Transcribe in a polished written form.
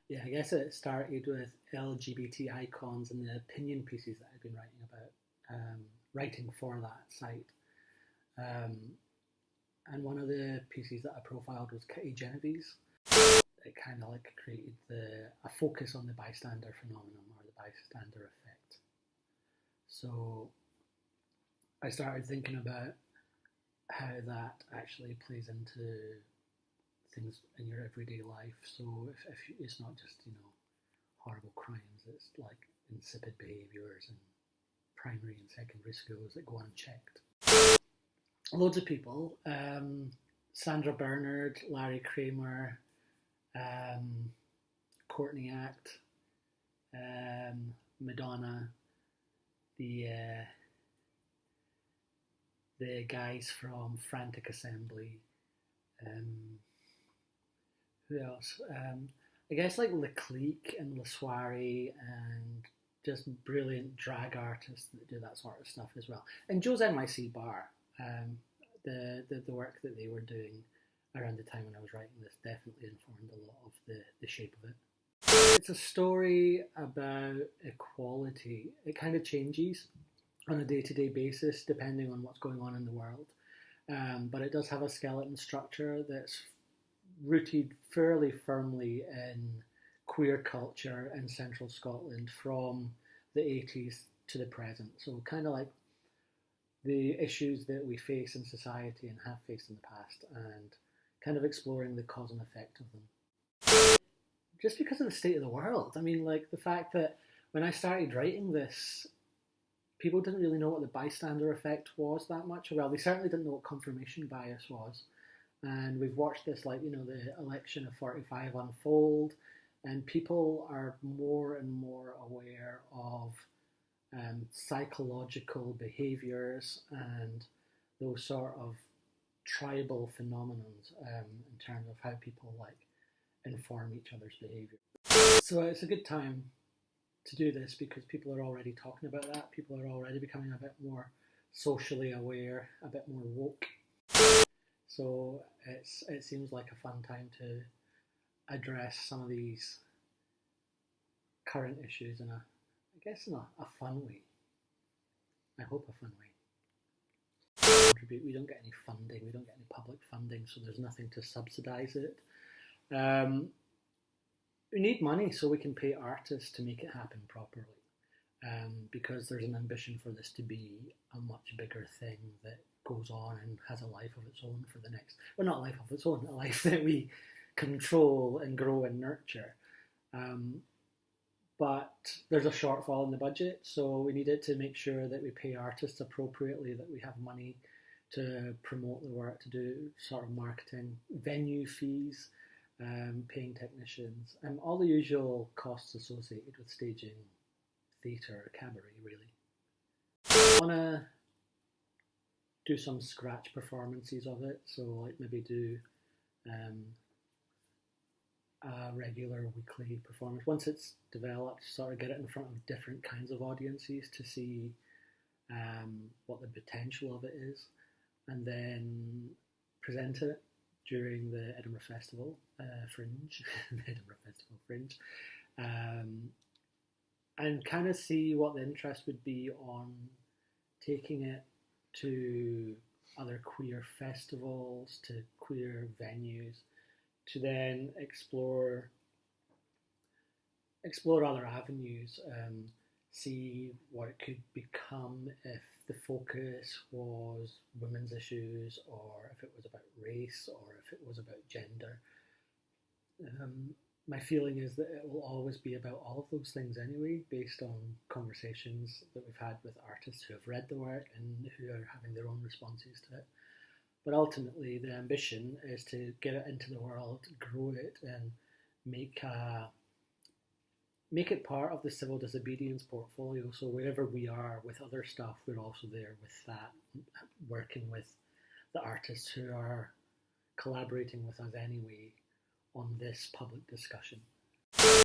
Yeah, I guess it started with LGBT icons and the opinion pieces that I'd been writing about, writing for that site. Um, and one of the pieces that I profiled was Kitty Genevieve's. It kind of like created a focus on the bystander phenomenon or the bystander effect. So I started thinking about how that actually plays into things in your everyday life. So if it's not just horrible crimes, it's like insipid behaviours in primary and secondary schools that go unchecked. Loads of people, Sandra Bernard, Larry Kramer, um, Courtney Act, Madonna, the uh, the guys from Frantic Assembly, um, who else? I guess like Leclerc and LaSoiree and just brilliant drag artists that do that sort of stuff as well. And Joe's NYC Bar, the work that they were doing around the time when I was writing this definitely informed a lot of the shape of it. It's a story about equality. It kind of changes on a day-to-day basis depending on what's going on in the world. But it does have a skeleton structure that's rooted fairly firmly in queer culture in central Scotland from the 80s to the present. So kind of like the issues that we face in society and have faced in the past, and kind of exploring the cause and effect of them. Just because of the state of the world. I mean, like the fact that when I started writing this, people didn't really know what the bystander effect was that much. Well, they certainly didn't know what confirmation bias was. And we've watched this, like, the election of 45 unfold, and people are more and more aware of psychological behaviours and those sort of tribal phenomenons in terms of how people like inform each other's behaviour. So it's a good time to do this because people are already talking about that. People are already becoming a bit more socially aware, a bit more woke. So it seems like a fun time to address some of these current issues in a fun way. I hope a fun way. We don't get any funding, we don't get any public funding, so there's nothing to subsidise it. We need money so we can pay artists to make it happen properly. Because there's an ambition for this to be a much bigger thing that goes on and has a life of its own for the next, well, not a life of its own, a life that we control and grow and nurture. But there's a shortfall in the budget, so we needed to make sure that we pay artists appropriately, that we have money to promote the work, to do sort of marketing, venue fees, paying technicians, and all the usual costs associated with staging theatre, cabaret, really. I want to do some scratch performances of it, so like maybe do a regular weekly performance. Once it's developed, sort of get it in front of different kinds of audiences to see what the potential of it is, and then present it during the Edinburgh Festival Fringe, the Edinburgh Festival Fringe, and kind of see what the interest would be on taking it to other queer festivals, to queer venues, to then explore other avenues, see what it could become if the focus was women's issues, or if it was about race, or if it was about gender. My feeling is that it will always be about all of those things anyway, based on conversations that we've had with artists who have read the work and who are having their own responses to it. But ultimately, the ambition is to get it into the world, grow it, and make it part of the civil disobedience portfolio. So wherever we are with other stuff, we're also there with that, working with the artists who are collaborating with us anyway on this public discussion.